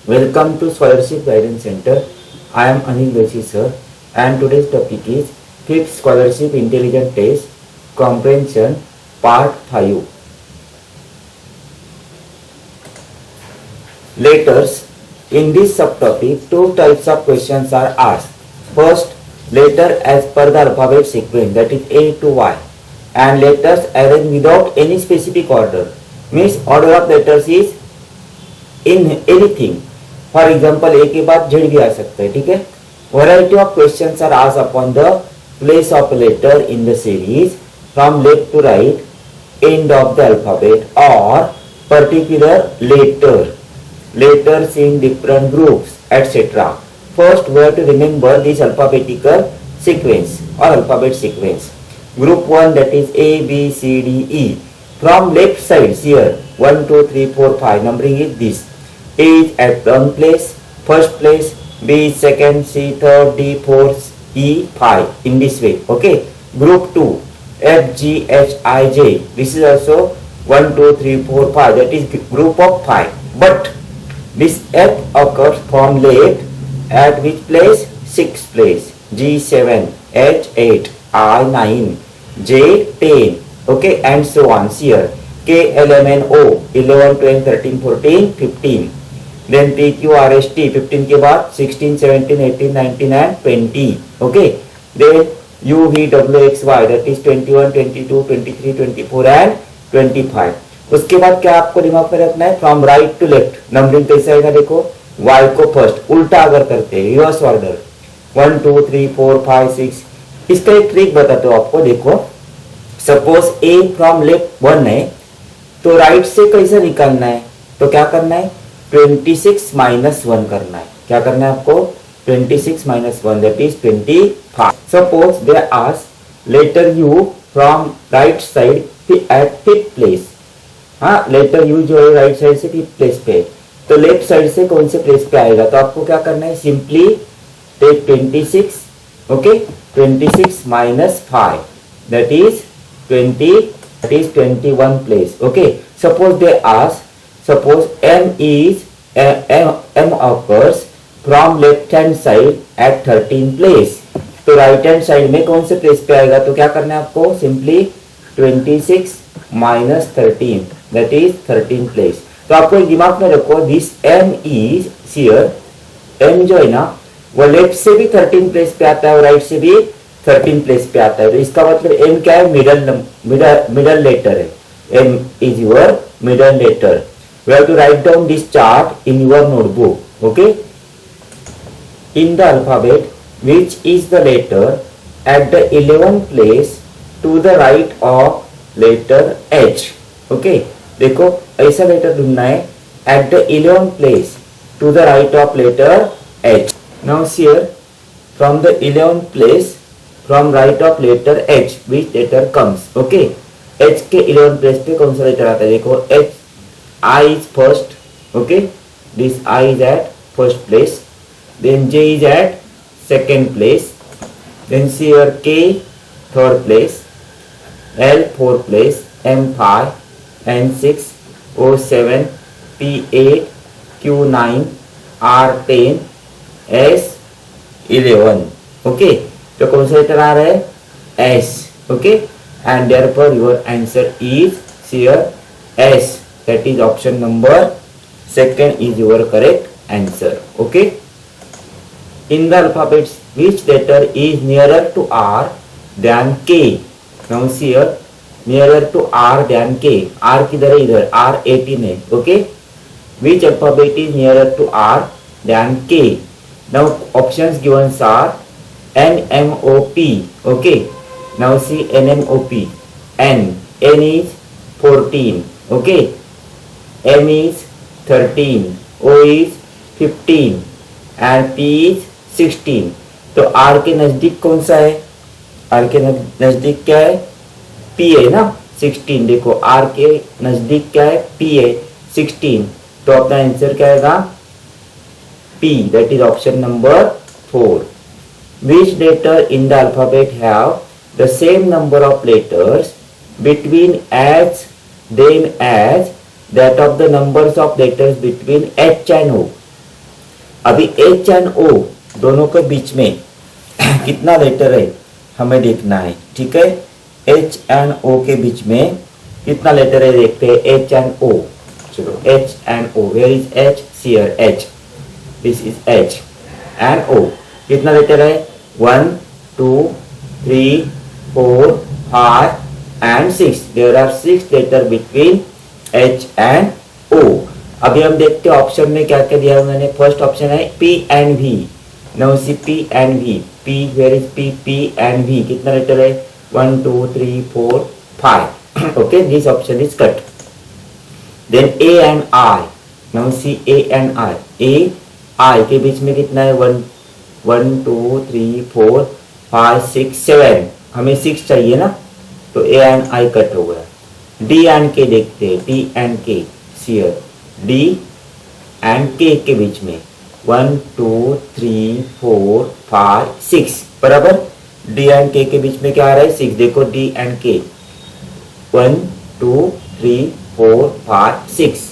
Welcome to Scholarship Guidance Center. I am Anil Doshi sir, and today's topic is 5th Scholarship Intelligence Test Comprehension Part 5. Letters. In this subtopic, two types of questions are asked. First, letter as per the alphabet sequence, that is A to Y, and letters arranged without any specific order. Means order of letters is in anything. For example A के बाद Z भी आ सकता है, ठीक है. Variety of questions are asked upon the place of letter in the series from left to right end of the alphabet और particular letters in different groups, etc. First, we have to remember this alphabetical sequence or alphabet sequence. Group 1, that is A, B, C, D, E. From left side here, 1, 2, 3, 4, 5. Numbering is this. A is at 1 place, first place. B is second, C third, D fourth, E 5. In this way. Okay. Group 2, F, G, H, I, J. This is also 1, 2, 3, 4, 5. That is group of 5. But this F occurs from left at which place? 6th place. G 7, H 8, I 9, J 10. Okay, and so on. Here K, L, M, N, O 11, 12, 13, 14, 15. Then P, Q, R, S, T 15 के बाद 16, 17, 18, 19 and 20. Okay. Then U, V, W, X, Y, that is 21, 22, 23, 24 and 25. उसके बाद क्या आपको दिमाग में रखना है? From right to left numbering कैसे आएगा? देखो, Y को फर्स्ट उल्टा अगर करते हैं, रिवर्स ऑर्डर 1, 2, 3, 4, 5, 6. इसका एक ट्रिक बताते हो आपको. देखो, सपोज A फ्रॉम लेफ्ट 1 है तो राइट से कैसे निकालना है? तो क्या करना है? 26 माइनस 1 करना है. क्या करना है आपको? 26 minus 1, that is 25. Suppose they ask letter U from right side at 5th place. हाँ, लेटर यू जो है राइट साइड से 5th प्लेस पे, तो लेफ्ट साइड से कौन से प्लेस पे आएगा? तो आपको क्या करना है? Simply take 26. Okay, 26 minus 5, that is 20, that is 21 place. Okay, suppose they ask, suppose M occurs from left hand side at 13 place. तो राइट हैंड साइड में कौन से प्लेस पे आएगा? तो क्या करना है आपको? Simply 26 minus 13, that is 13 place. तो आपको दिमाग में रखो, this M is here. M जो है ना, वो लेफ्ट से भी 13 प्लेस पे आता है और राइट से भी 13 प्लेस पे आता है. तो इसका मतलब M क्या है? मिडल लेटर है. M is your middle letter. We have to write down this chart in your notebook. Okay. In the alphabet which is the letter at the 11th place to the right of letter H. Okay, देखो ऐसा letter ढूंढना है at the 11th place to the right of letter H. Now here from the 11th place from right of letter H which letter comes? Okay, H के 11th place पे कौन सा letter आता है? देखो, H, I is first. Okay, this I is at first place. Then J is at second place. Then here K third place, L 4th place, M 5, N 6, O 7, P 8, Q 9, R 10, S 11. Okay, तो कौन सा letter आ रहा है? S. Okay, and therefore your answer is here S. That is option number second is your correct answer. Okay. In the alphabets which letter is nearer to R than K? Now here nearer to R than K. R किधर है? इधर. R 18 है. Okay. Which alphabet is nearer to R than K? Now options given are N, M, O, P. Okay. Now see N, M, O, P. N is 14. Okay. M is 13. O is 15 and P is 16. तो R के नजदीक कौन सा है? R के नजदीक क्या है? P है ना, 16. देखो, R के नजदीक क्या है? P है, 16. तो अपना आंसर क्या आएगा? P. That is option number 4. Which letter in the alphabet have the same number of letters between as them as that of the numbers of letters between H and O? अभी H and ओ दोनों के बीच में कितना letter है हमें देखना है, ठीक है। एच एंड ओ के बीच में कितना लेटर है देखते हैं, एच एंड ओ। चलो H and O, where is H, here H, this is H and O. कितना लेटर है, 1 2 3 4 5 and 6, there are 6 letter between H and O। अभी हम देखते हैं ऑप्शन में क्या क्या दिया उन्होंने। फर्स्ट ऑप्शन है P and V, now see P and V, P where is P, P and V कितना लेटर है, 1 2 3 4 5, okay, this option is cut। then A and I, now see A and I, A I के बीच में कितना है, 1 2 3 4 5 6 7, हमें 6 चाहिए ना, तो ए एंड आई कट हो गया। डी एंड के देखते हैं, डी एंड के, सीयर डी एंड के बीच में 1 2 3 4 5 6 बराबर। डी एंड के बीच में क्या आ रहा है, 6। देखो डी एंड के 1 2 3 4 5 6,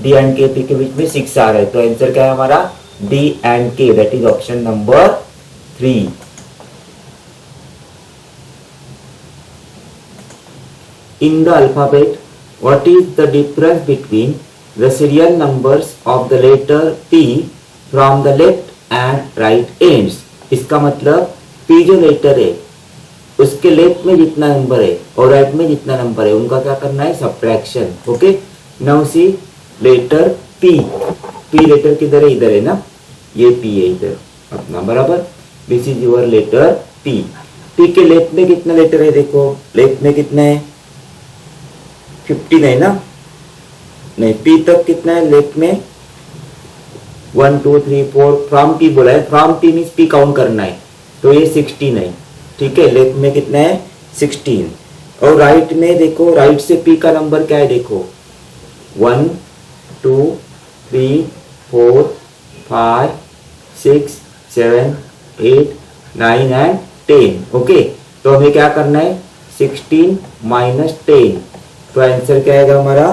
डी एंड के बीच में 6 आ रहा है, तो आंसर क्या है हमारा, डी एंड के, that is option number 3। In the alphabet, what is the difference between the serial numbers of the letter P from the left and right ends? इसका मतलब P जो लेटर है उसके लेफ्ट में जितना नंबर है और राइट में जितना नंबर है उनका क्या करना है, subtraction. Okay, now see letter P, P letter किधर है, इधर है ना, ये P है इधर अपना बराबर, this is your letter P। P के लेफ्ट में कितना लेटर है, देखो लेफ्ट में कितना है, 15 है ना, नहीं P तक कितना है लेफ्ट में, 1 2 3 4, फ्रॉम P बोला है, from P means P count करना है, तो ये 16 है, ठीक है। लेफ्ट में कितना है, 16। और राइट में देखो, राइट से P का नंबर क्या है, देखो 1 2 3 4 5 6 7 8 9 एंड 10। ओके, तो हमें क्या करना है, 16 माइनस 10, तो आंसर क्या आएगा हमारा,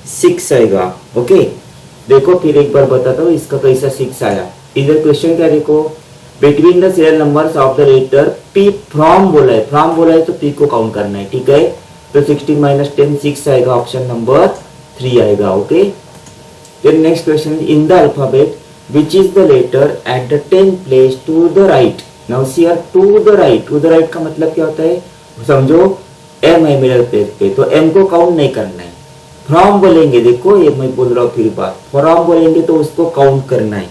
6 आएगा। ओके, देखो फिर एक बार बताता हूँ इसका कैसा 6 आया। इधर क्वेश्चन क्या देखो, between the serial numbers of the letter P, from बोला है, फ्रॉम बोला है तो P को काउंट करना है, ठीक है। तो 16 माइनस 10 6 आएगा, ऑप्शन नंबर 3 आएगा। Okay, then next question, in the alphabet which is the letter at the 10th place to the right. Now see here to the right, to the right का मतलब क्या होता है, समझो M है middle place पे, तो M को काउंट नहीं करना है। फ्रॉम बोलेंगे, देखो ये मैं बोल रहा हूँ फिर बात, फ्रॉम बोलेंगे तो उसको काउंट करना है,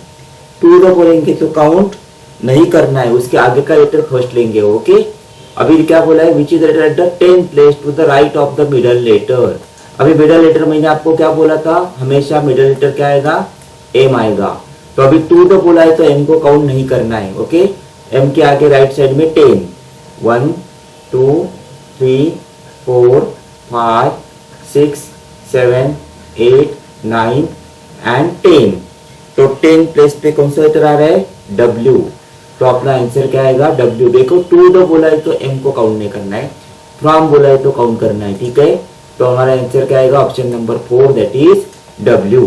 टू द बोलेंगे तो काउंट नहीं करना है, उसके आगे का लेटर फर्स्ट लेंगे। ओके, अभी क्या बोला है, which is letter at the 10th place to the right of the middle letter. अभी मिडल लेटर मैंने आपको क्या बोला था, हमेशा मिडल लेटर क्या आएगा, M आएगा, तो अभी टू द बोला है तो M को काउंट नहीं करना है। ओके, M के आगे राइट साइड में 10, 1 2 3 4 5 6 7 8 9 एंड 10, तो 10 प्लेस पे कौन सा लेटर आ रहा है, W, तो अपना आंसर क्या आएगा, W। देखो टू द बोला है तो M को काउंट नहीं करना है, फ्रॉम बोला है तो काउंट करना है, ठीक है। तो हमारा आंसर क्या आएगा, option number 4, that is W।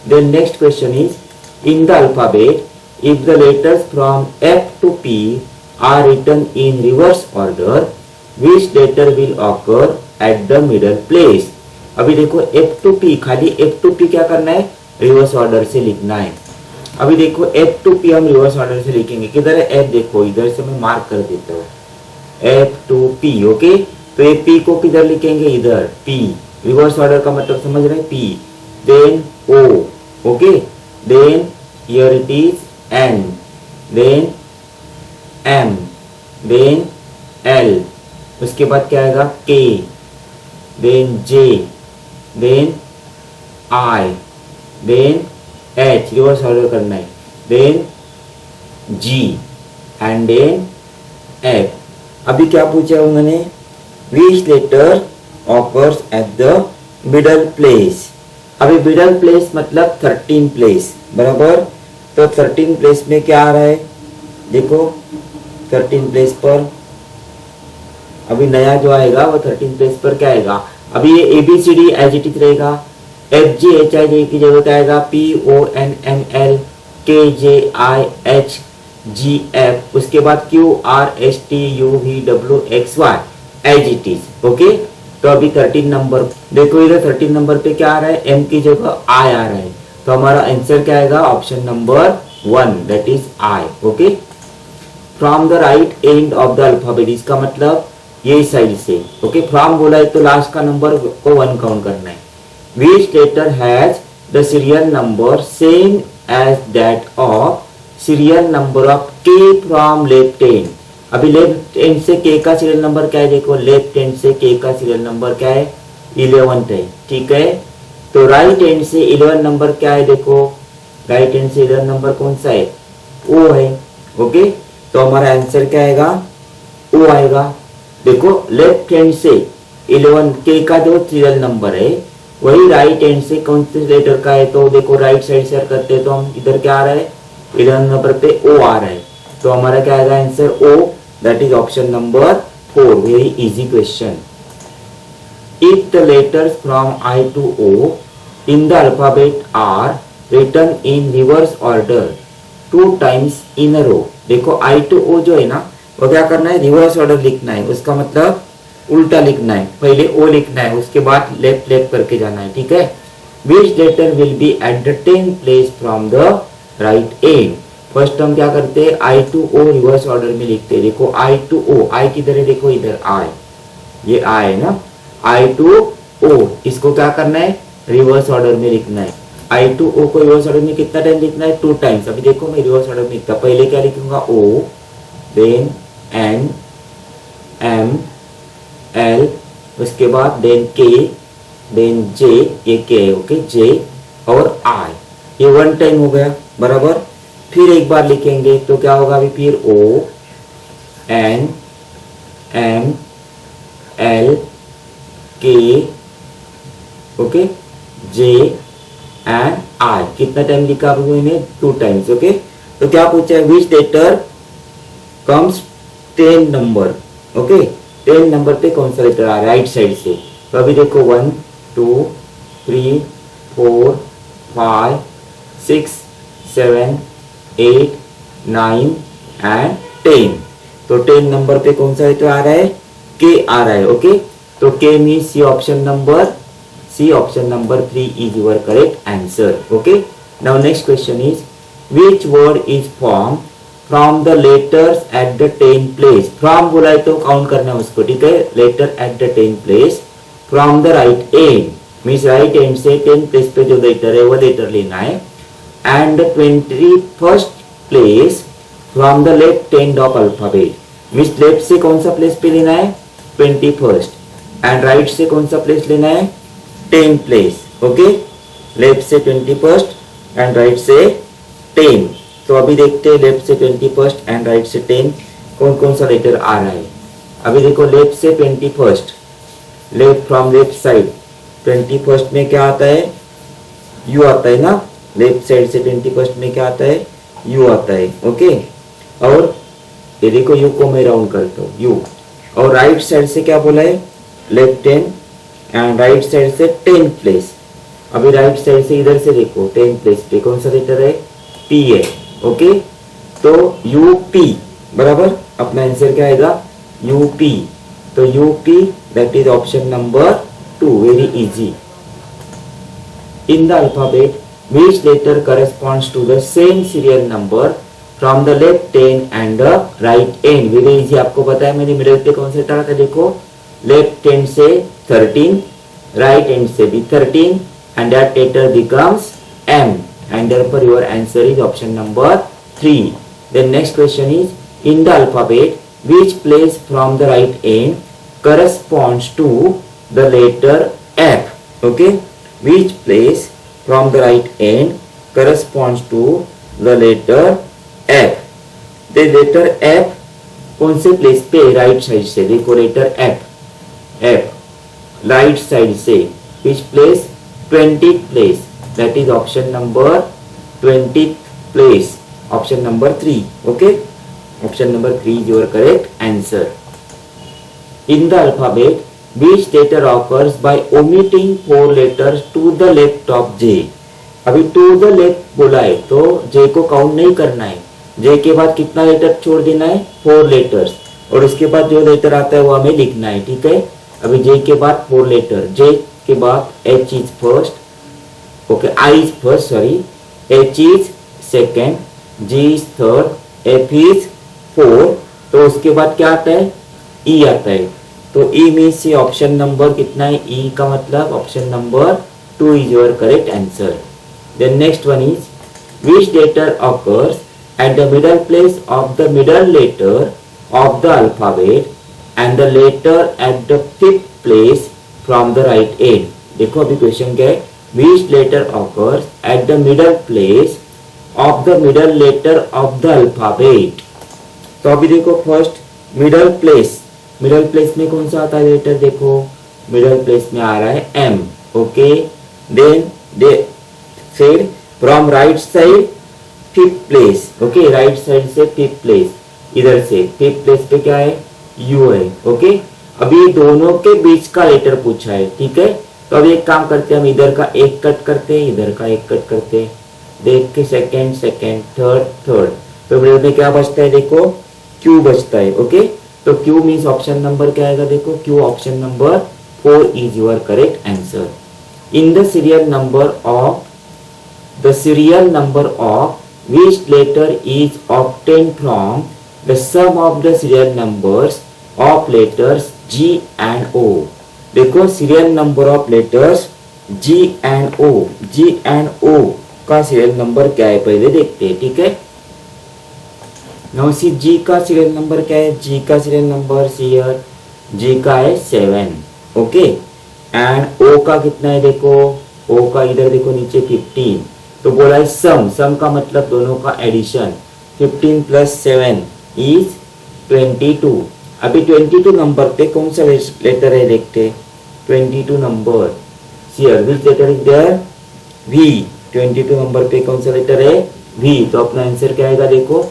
Then next question is, in the alphabet if the letters from F to P are written in reverse order, which letter will occur at the middle place। अभी देखो F to P, खाली F to P क्या करना है, reverse order से लिखना है। अभी देखो F to P हम रिवर्स ऑर्डर से लिखेंगे, किधर है F, देखो इधर से मैं मार्क कर देता हूँ, F to P। ओके, तो ये P को किधर लिखेंगे, इधर P, रिवर्स ऑर्डर का मतलब समझ रहे हैं, P, then O, okay, then here it is N, then M, then L, उसके बाद क्या आएगा, K, then J, then I, then H, reverse order करना है, then G and then F। अभी क्या पूछा उन्होंने, which letter occurs at the middle place. अभी मिडल प्लेस मतलब 13 प्लेस बराबर, तो 13 प्लेस में क्या आ रहा है, देखो 13 प्लेस पर अभी नया जो आएगा वो 13 प्लेस पर क्या आएगा, अभी ये ABCD एज इट इज रहेगा, FGHIJ की जगह क्या आएगा, PONNL, KJIHGF, उसके बाद QRSTUVWXY as it is. Okay, तो अभी 13 नंबर देखो, इधर 13 नंबर पे क्या आ रहा है, M की जगह I आ रहा है, तो हमारा आंसर क्या आएगा, option number 1 that is I। Okay, from the right end of the alphabet, इसका मतलब ये साइड से। ओके, फ्रॉम बोला है तो लास्ट का नंबर को 1 काउंट करना है। Which letter has the serial number same as that of serial number of K from left end. अभी लेफ्ट एंड से के का सीरियल नंबर क्या है, देखो लेफ्ट एंड से के का सीरियल नंबर क्या है, 11 है। ठीक है, तो राइट एंड से 11 नंबर क्या है, देखो राइट एंड से 11 नंबर कौन सा है, ओ है। ओके, तो हमारा आंसर क्या आएगा, ओ आएगा। देखो लेफ्ट हैंड से 11 के का जो सीरियल नंबर है वही राइट हैंड से कौन से लेटर का है, तो देखो राइट साइड से करते हैं तो हम इधर क्या आ रहा है, 11 नंबर पे ओ आ रहा है, तो हमारा क्या आएगा answer O, that is option number 4। Very easy question. If the letters from I to O in the alphabet are written in reverse order 2 times in a row, देखो I to O जो है ना वो क्या करना है, reverse order लिखना है, उसका मतलब उल्टा लिखना है, पहले ओ लिखना है उसके बाद लेफ्ट लेफ्ट करके जाना है। ठीक है, which letter will be at the 10th place from the right end. First हम क्या करते हैं, I to O reverse order में लिखते हैं। देखो I to O, I किधर है, देखो इधर I, ये I है ना, I to O, इसको क्या करना है, रिवर्स ऑर्डर में लिखना है। I to O को रिवर्स ऑर्डर में कितना टाइम लिखना है, 2 टाइम्स। अभी देखो मैं रिवर्स ऑर्डर में लिखता, पहले क्या लिखूंगा O, then N M L, उसके बाद देन K, देन J, ये K है, ओके J और I, ये 1 टाइम हो गया बराबर। फिर एक बार लिखेंगे तो क्या होगा, अभी फिर O N M L K, okay J and I, कितना टाइम लिखा मैंने, 2 टाइम्स। ओके, तो क्या पूछा है, which letter comes 10 number. Okay, 10 number पे कौन सा लेटर आ रहा है, राइट साइड से। तो अभी देखो 1 2 3 4 5 6 7 8 9 एंड 10, तो 10 नंबर पे कौन सा लेटर आ रहा है, के आ रहा है। ओके, तो K means see option number 3 is your correct answer. Okay, now next question is, which word is formed from the letters at the 10th place। from बोला है तो काउंट करना है उसको, ठीक है, letter at the 10th place from the right end, means right end से 10th place पे जो लेटर है वो लेटर लेना है, and the 21st place from the left end of alphabet, means left से कौन सा प्लेस पे लेना है, 21st, एंड राइट से कौन सा प्लेस लेना है, 10th प्लेस। ओके, लेफ्ट से 21st एंड राइट से 10। तो अभी देखते हैं लेफ्ट से 21st एंड राइट से 10 कौन कौन सा लेटर आ रहा है। अभी देखो लेफ्ट से 21st, left from left side 21st में क्या आता है, यू आता है ना, लेफ्ट साइड से 21st में क्या आता है, यू आता है। ओके, और ये देखो यू को मैं राउंड करता हूँ यू, और राइट साइड से क्या बोला है, लेफ्ट 10 एंड राइट साइड से 10th प्लेस। अभी राइट साइड से इधर से देखो 10th प्लेस पे कौन सा लेटर है, पी है। ओके, तो यूपी बराबर, अपना आंसर क्या आएगा, यूपी, तो UP that is option number 2। Very easy. In the alphabet which letter corresponds to the same serial number from the left end and the right end। Very easy, आपको पता है मैंने middle पे कौन सा लेटर आता है, देखो लेफ्ट एंड से 13, राइट एंड से भी 13, and that letter becomes M, and therefore your answer is option number 3। Then next question is, in the alphabet which place from the right end corresponds to the letter F। okay, which place from the right end corresponds to the letter F। the letter F कौन से place पे, right side से, देखो letter F right side से, which place, 20th place, that is option number 20th place, option number 3। okay, option number 3 is your correct answer। in the alphabet which letter occurs by omitting 4 letters to the left of J। अभी to the left बोला है तो जे को count नहीं करना है, जे के बाद कितना लेटर छोड़ देना है, 4 लेटर्स, और उसके बाद जो लेटर आता है वो हमें लिखना है, ठीक है। अभी जे के बाद 4 लेटर, जे के बाद H is first, okay, I is first, sorry, H is second, G is third, F is fourth, तो उसके बाद क्या आता है, ई आता है। तो ई मीन्स ये ऑप्शन नंबर कितना है, ई का मतलब option number 2 is your correct answer. Then next one is which letter occurs at the middle place of the middle letter of the alphabet and the letter at the fifth place from the right end। देखो अभी question क्या है, which letter occurs at the middle place of the middle letter of the alphabet। तो अभी देखो first middle place, middle place में कौन सा आता है लेटर, देखो मिडल प्लेस में आ रहा है एम, ओके। देन फिर from right side fifth place, okay, right side से फिफ्थ प्लेस, इधर से फिफ्थ प्लेस पे क्या है, यू है, ओके। अभी दोनों के बीच का लेटर पूछा है, ठीक है। तो अब एक काम करते हैं, हम इधर का एक कट करते हैं, इधर का एक कट करते हैं, देख के सेकेंड सेकेंड, थर्ड थर्ड, तो मिडल में क्या बचता है, देखो क्यू बचता है, ओके। तो क्यू मीन्स ऑप्शन नंबर क्या आएगा, देखो Q option number 4 is your correct answer. In the serial number of which letter is obtained from the sum of the serial numbers of letters G and O। देखो serial number of letters G and O, G and O का serial number क्या है पहले देखते हैं, ठीक है। Now see G का सीरियल नंबर क्या है, G का सीरियल नंबर सीयर G का है 7, ओके। एंड O का कितना है, देखो O का इधर देखो नीचे 15, तो बोला है सम, सम का मतलब दोनों का एडिशन, 15 प्लस 7 इज 22। अभी 22 नंबर पे कौन सा लेटर है देखते, 22 number see here which letter is there, V। 22 number पे कौन सा लेटर है, V, तो अपना आंसर क्या आएगा, देखो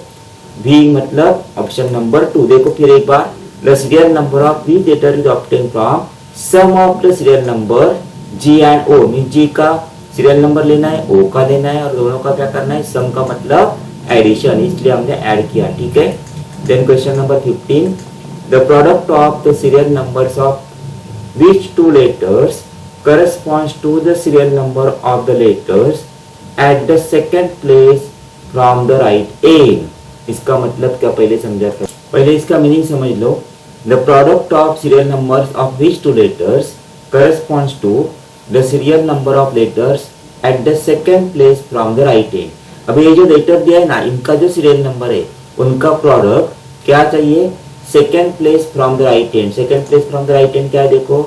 V मतलब ऑप्शन नंबर 2। देखो फिर एक बार, the serial number of V letter is obtain from sum of the serial number G and O, mean G का सीरियल नंबर लेना है, O का लेना है, और दोनों का क्या करना है, सम का मतलब एडिशन, इसलिए हमने ऐड किया, ठीक है। Then question number 15, the product of the serial numbers of which two letters corresponds to the serial number of the letters at the second place from the right end। इसका मतलब क्या पहले समझा था, पहले इसका मीनिंग समझ लो। The product of serial numbers of which two letters corresponds to the serial number of letters at the second place from the right end। अभी ये जो लेटर दिया है ना, इनका जो सीरियल नंबर है उनका प्रोडक्ट क्या चाहिए, second place from the right and. Second place from the right and क्या है, देखो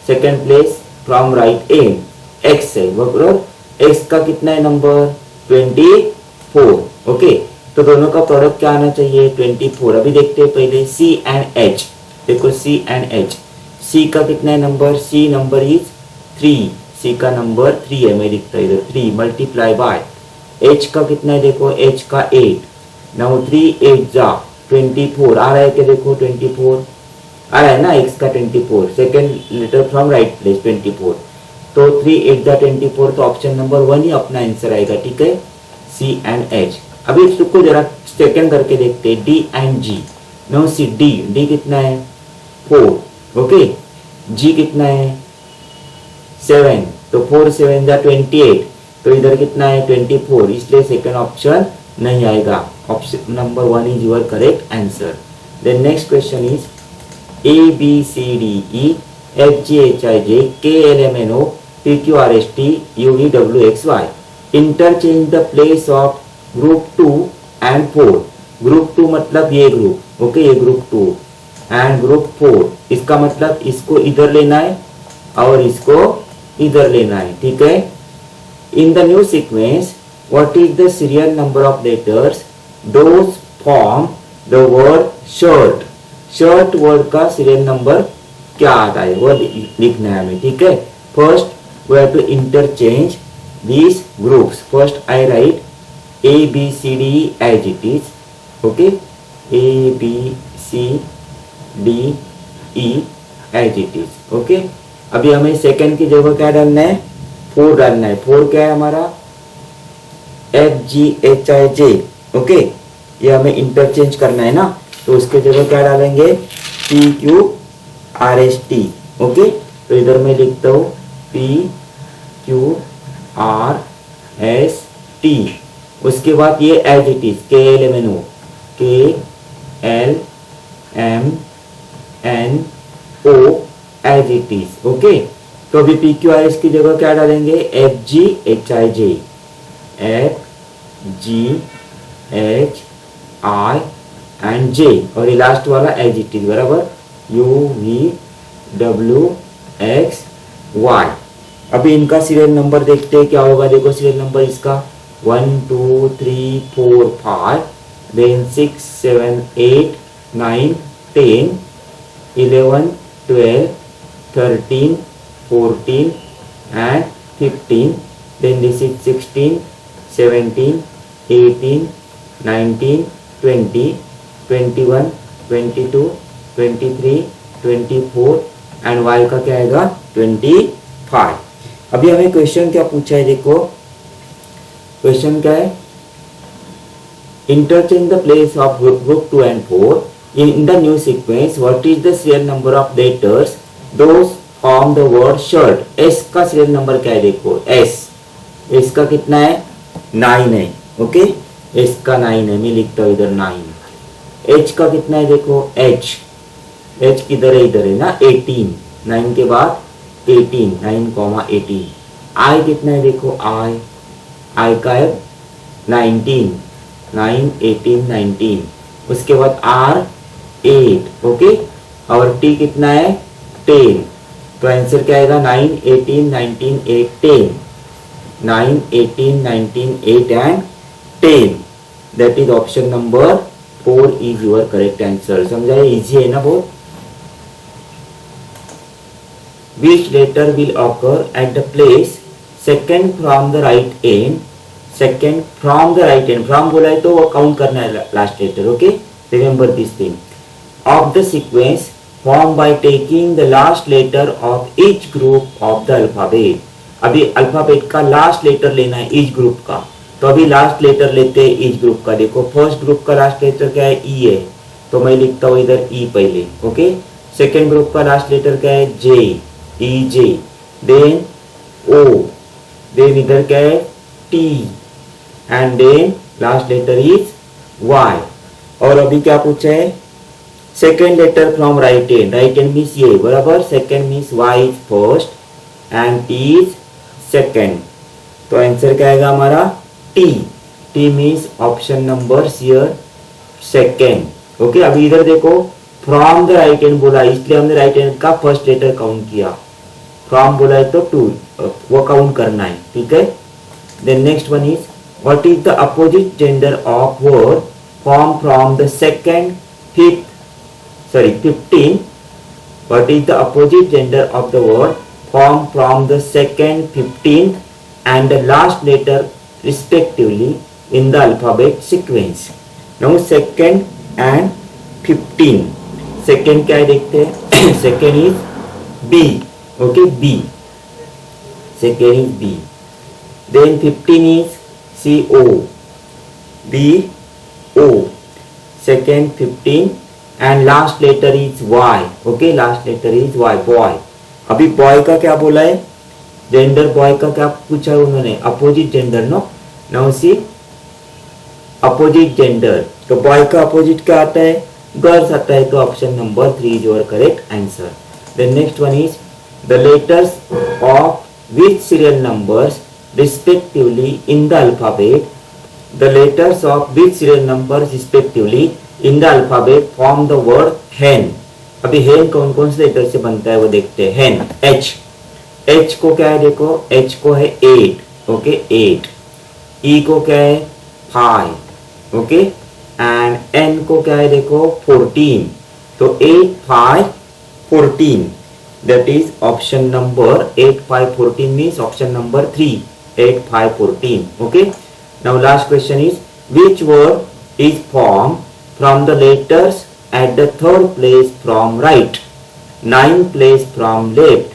second place from right and x है, बराबर x का कितना है नंबर, 24, ओके। तो दोनों का प्रोडक्ट क्या आना चाहिए, 24। अभी देखते हैं पहले C एंड H, देखो C एंड H, C का कितना है number, C number is 3, C का नंबर 3 है, मैं लिखता इधर 3 मल्टीप्लाई बाय, H का कितना है, देखो H का 8, नाउ 3 8 जा 24 आ रहा है क्या, देखो 24 आ रहा है ना, x का 24, second letter from right place 24, तो 3 8 जा 24, तो ऑप्शन नंबर 1 ही अपना आंसर आएगा, ठीक है, C एंड H। अभी इसको जरा सेकेंड करके देखते हैं, D and G। No see D कितना है 4, ओके, G कितना है 7, तो 4 7 जा 28, तो इधर कितना है 24, इसलिए सेकेंड ऑप्शन नहीं आएगा, option number 1 is your correct answer. Then next question is A B C D E F G H I J K L M N O P Q R S T U V W X Y। Interchange the place of group 2 and 4। Group 2 मतलब ये group, okay, ये group 2 and group 4, इसका मतलब इसको इधर लेना है और इसको इधर लेना है, ठीक है। In the new sequence what is the serial number of letters those form the word shirt. Shirt word का सीरियल नंबर क्या आता है वो लिखना है हमें, ठीक है। First we have to interchange these groups। first I write A B C D E as it is, okay, A B C D E as it is, okay। अभी हमें सेकंड की जगह क्या डालना है, 4 डालना है। 4 क्या है हमारा, FGHIJ, ओके, ये हमें इंटरचेंज करना है ना, तो उसके जगह क्या डालेंगे, PQRST, ओके। तो इधर मैं लिखता हूँ PQRST। उसके बाद ये as it is KLMNO, KLMNO as it is, okay. तो अभी PQRS की जगह क्या डालेंगे, FGHIJ, FGHI एंड J, और ये लास्ट वाला एज इट इज बराबर UVWXY। अभी इनका सीरियल नंबर देखते हैं क्या होगा। देखो सीरियल नंबर इसका 1 2 3 4 5, then 6 7 8 9 10 11 12 13 14 and 15, then this is 16 17 18 19 20 21 22 23 24 and y का क्या आएगा 25। अभी हमें क्वेश्चन क्या पूछा है, देखो क्वेश्चन क्या है, interchange the place of group 2 and 4 in the new sequence, what is the serial number of letters those form the word shirt। S का सीरियल नंबर क्या है, देखो S का कितना है 9 है, ओके, S का 9 है, मैं लिखता हूँ इधर 9। H का कितना है, देखो H किधर है, इधर है ना 18, 9 के बाद 18, 9,18। I कितना है, देखो I का है 19, 9 18 19। उसके बाद R 8, ओके, और T कितना है 10। तो आंसर क्या आएगा 9 18 19 8 10, 9 18 19 8 and 10, that is option number 4 is your correct answer. समझाए, इजी है ना बहुत। Which letter will occur at the place second from the right end, second from the right end, from बोला है तो वो काउंट करना है last letter, okay, remember this thing, of the sequence formed by taking the last letter of each group of the alphabet। अभी alphabet का last letter लेना है ईच ग्रुप का, तो अभी लास्ट लेटर लेते हैं ईच ग्रुप का। देखो फर्स्ट ग्रुप का लास्ट लेटर क्या है, E है, तो मैं लिखता हूँ इधर E पहले, ओके। सेकेंड ग्रुप का लास्ट लेटर क्या है, J, EJ, then O, then इधर क्या है T, and then last letter is Y। और अभी क्या पूछा है, second letter from right end means ये बराबर, second means Y is first and T is second, तो आंसर क्या आएगा हमारा T means option number here second, okay. अभी इधर देखो फ्रॉम द राइट एंड बोला, इसलिए हमने राइट एंड का फर्स्ट लेटर काउंट किया, फ्रॉम बोला है तो 2 वो काउंट करना है, ठीक है। Then next one is what is the opposite gender of word form from the second 15, what is the opposite gender of the word formed from the second 15th and the last letter respectively in the alphabet sequence। now second and 15, second क्या है देखते हैं, second is B, okay, B, second is B, then 15 is CO, BO, second 15 and last letter is Y, okay, last letter is Y, boy. अभी boy का क्या बोला है, gender boy का क्या पूछा है उन्होंने, opposite gender, no, now see opposite gender, तो बॉय का अपोजिट क्या आता है, गर्ल्स आता है, तो option number 3 is your correct answer. Then next one is the letters of which serial numbers respectively in the alphabet, the letters of which serial numbers respectively in the alphabet form the word hen। अभी hen कौन कौन से letter से बनता है वो देखते हैं। hen H को क्या है, देखो H को है 8, ओके, 8, E को क्या है 5, ओके, एंड N को क्या है, देखो 14, तो 8 5 14, that is option number 8 5 14 means option number 3, 8 5 14, okay. Now last question is which word is form from the letters at the third place from right, 9th place from left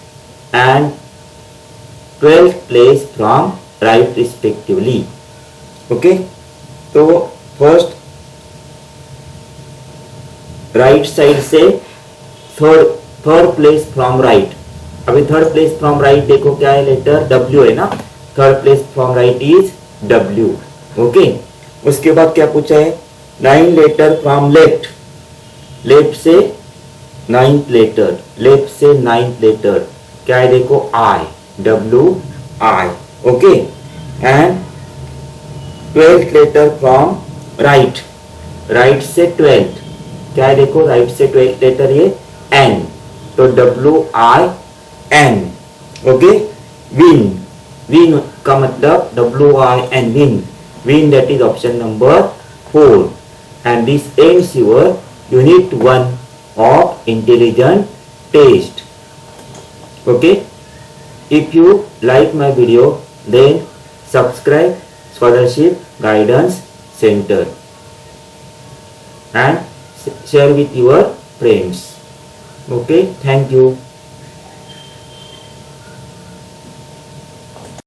and 12th place from right respectively, okay, तो first right side से third place from right. अभी third place from right देखो क्या है, letter W है ना, third place from right is W। Okay, उसके बाद क्या पूछा है, 9 लेटर फ्रॉम लेफ्ट, लेफ्ट से 9th लेटर, लेफ्ट से 9th लेटर क्या है देखो I, WI। Okay, and 12th letter from right, right से 12th क्या है देखो, राइट से 12th लेटर ये N, तो WIN। ओके, विन, विन का मतलब WIN, win, win, that is option number 4 and this ends your unit 1 of intelligent test। okay, if you like my video then subscribe Scholarship Guidance Center and share with your friends। okay, thank you।